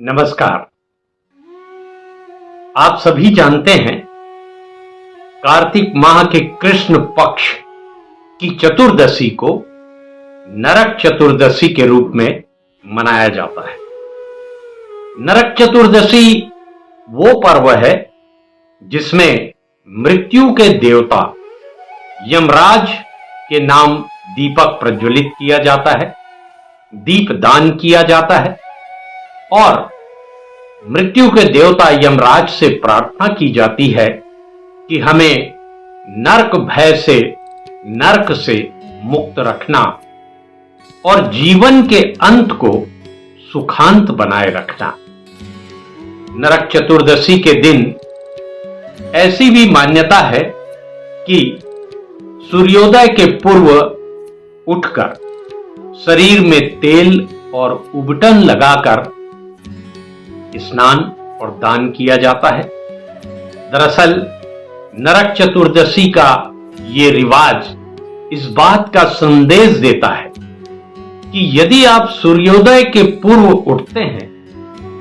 नमस्कार। आप सभी जानते हैं कार्तिक माह के कृष्ण पक्ष की चतुर्दशी को नरक चतुर्दशी के रूप में मनाया जाता है। नरक चतुर्दशी वो पर्व है जिसमें मृत्यु के देवता यमराज के नाम दीपक प्रज्वलित किया जाता है, दीप दान किया जाता है और मृत्यु के देवता यमराज से प्रार्थना की जाती है कि हमें नरक भय से, नरक से मुक्त रखना और जीवन के अंत को सुखांत बनाए रखना। नरक चतुर्दशी के दिन ऐसी भी मान्यता है कि सूर्योदय के पूर्व उठकर शरीर में तेल और उबटन लगाकर स्नान और दान किया जाता है। दरअसल नरक चतुर्दशी का ये रिवाज इस बात का संदेश देता है कि यदि आप सूर्योदय के पूर्व उठते हैं,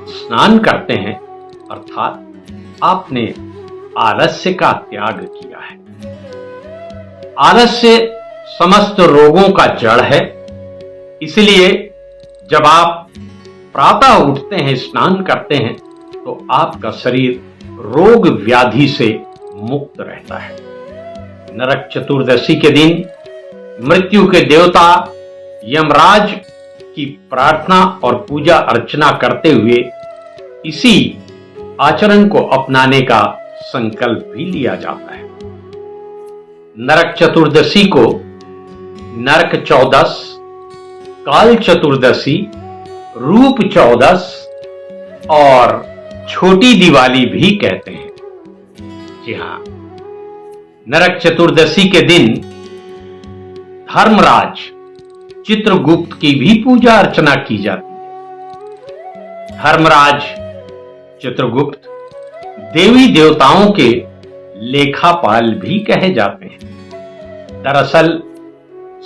स्नान करते हैं, अर्थात आपने आलस्य का त्याग किया है। आलस्य समस्त रोगों का जड़ है, इसलिए जब आप प्रातः उठते हैं, स्नान करते हैं, तो आपका शरीर रोग व्याधि से मुक्त रहता है। नरक चतुर्दशी के दिन मृत्यु के देवता यमराज की प्रार्थना और पूजा अर्चना करते हुए इसी आचरण को अपनाने का संकल्प भी लिया जाता है। नरक चतुर्दशी को नरक चौदस, काल चतुर्दशी, रूप चौदस और छोटी दिवाली भी कहते हैं। जी हां, नरक चतुर्दशी के दिन धर्मराज चित्रगुप्त की भी पूजा अर्चना की जाती है। धर्मराज चित्रगुप्त देवी देवताओं के लेखापाल भी कहे जाते हैं। दरअसल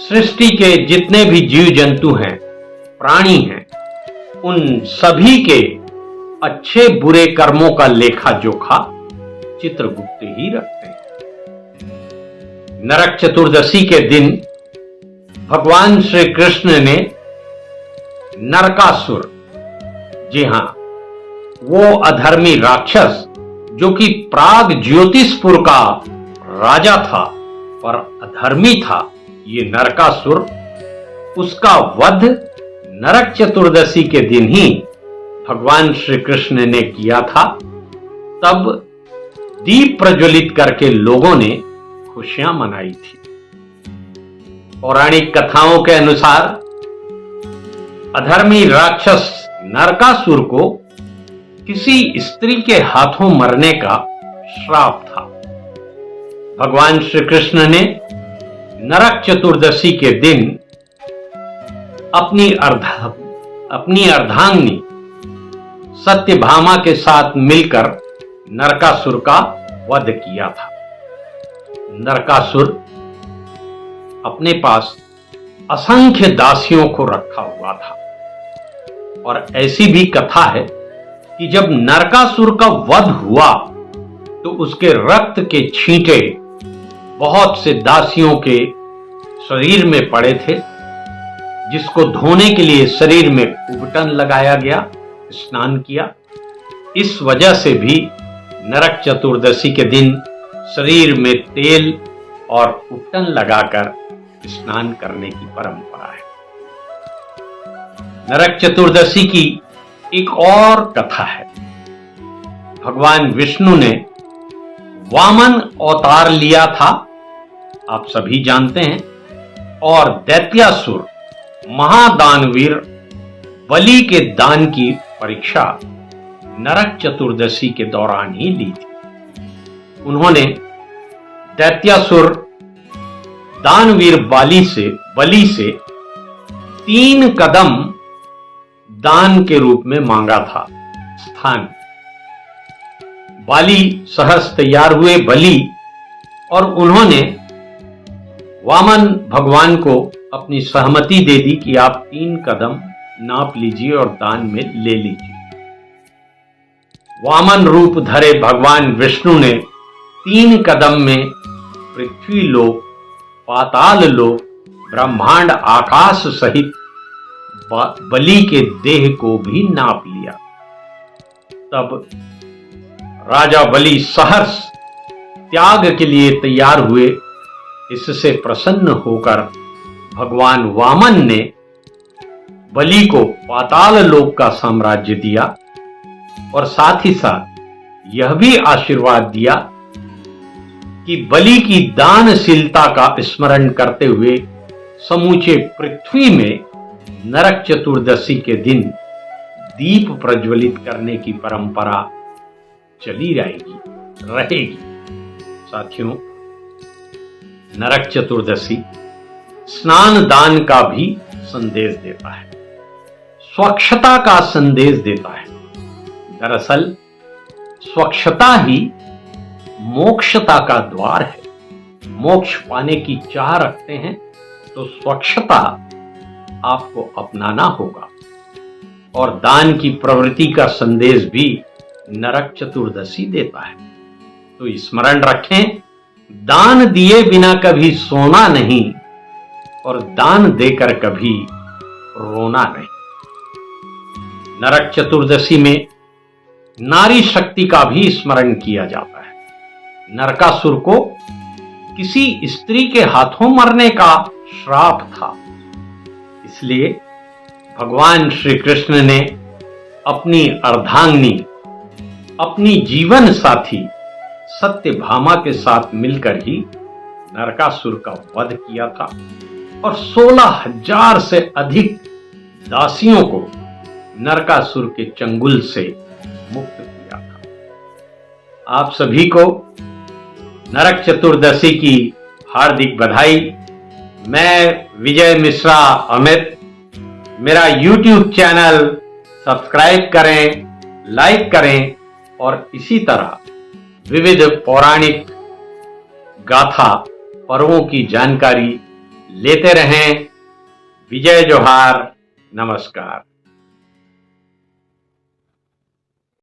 सृष्टि के जितने भी जीव जंतु हैं, प्राणी हैं, उन सभी के अच्छे बुरे कर्मों का लेखा जोखा चित्रगुप्त ही रखते हैं। नरक चतुर्दशी के दिन भगवान श्री कृष्ण ने नरकासुर, जी हां, वो अधर्मी राक्षस जो कि प्राग ज्योतिषपुर का राजा था पर अधर्मी था, ये नरकासुर, उसका वध नरक चतुर्दशी के दिन ही भगवान श्री कृष्ण ने किया था। तब दीप प्रज्वलित करके लोगों ने खुशियां मनाई थी। पौराणिक कथाओं के अनुसार अधर्मी राक्षस नरकासुर को किसी स्त्री के हाथों मरने का श्राप था। भगवान श्री कृष्ण ने नरक चतुर्दशी के दिन अपनी अर्धांगिनी सत्यभामा के साथ मिलकर नरकासुर का वध किया था। नरकासुर अपने पास असंख्य दासियों को रखा हुआ था और ऐसी भी कथा है कि जब नरकासुर का वध हुआ तो उसके रक्त के छींटे बहुत से दासियों के शरीर में पड़े थे, जिसको धोने के लिए शरीर में उबटन लगाया गया, स्नान किया। इस वजह से भी नरक चतुर्दशी के दिन शरीर में तेल और उबटन लगाकर स्नान करने की परंपरा है। नरक चतुर्दशी की एक और कथा है। भगवान विष्णु ने वामन अवतार लिया था, आप सभी जानते हैं, और दैत्यासुर महादानवीर बलि के दान की परीक्षा नरक चतुर्दशी के दौरान ही ली थी। उन्होंने दैत्यासुर दानवीर बलि से 3 कदम दान के रूप में मांगा था स्थान। बलि सहर्ष तैयार हुए बलि, और उन्होंने वामन भगवान को अपनी सहमति दे दी कि आप 3 कदम नाप लीजिए और दान में ले लीजिए। वामन रूप धरे भगवान विष्णु ने 3 कदम में पृथ्वी लोक, पाताल लोक, ब्रह्मांड आकाश सहित बलि के देह को भी नाप लिया। तब राजा बलि सहर्ष त्याग के लिए तैयार हुए। इससे प्रसन्न होकर भगवान वामन ने बलि को पाताल लोक का साम्राज्य दिया और साथ ही साथ यह भी आशीर्वाद दिया कि बलि की दानशीलता का स्मरण करते हुए समूचे पृथ्वी में नरक चतुर्दशी के दिन दीप प्रज्वलित करने की परंपरा चली रहेगी। साथियों, नरक चतुर्दशी स्नान दान का भी संदेश देता है, स्वच्छता का संदेश देता है। दरअसल स्वच्छता ही मोक्षता का द्वार है। मोक्ष पाने की चाह रखते हैं तो स्वच्छता आपको अपनाना होगा। और दान की प्रवृत्ति का संदेश भी नरक चतुर्दशी देता है। तो स्मरण रखें, दान दिए बिना कभी सोना नहीं और दान देकर कभी रोना नहीं। नरक चतुर्दशी में नारी शक्ति का भी स्मरण किया जाता है। नरकासुर को किसी स्त्री के हाथों मरने का श्राप था, इसलिए भगवान श्री कृष्ण ने अपनी अर्धांगिनी, अपनी जीवन साथी सत्यभामा के साथ मिलकर ही नरकासुर का वध किया था और 16,000 से अधिक दासियों को नरकासुर के चंगुल से मुक्त किया था। आप सभी को नरक चतुर्दशी की हार्दिक बधाई। मैं विजय मिश्रा अमित। मेरा YouTube चैनल सब्सक्राइब करें, लाइक करें और इसी तरह विविध पौराणिक गाथा पर्वों की जानकारी लेते रहें। विजय जोहार, नमस्कार।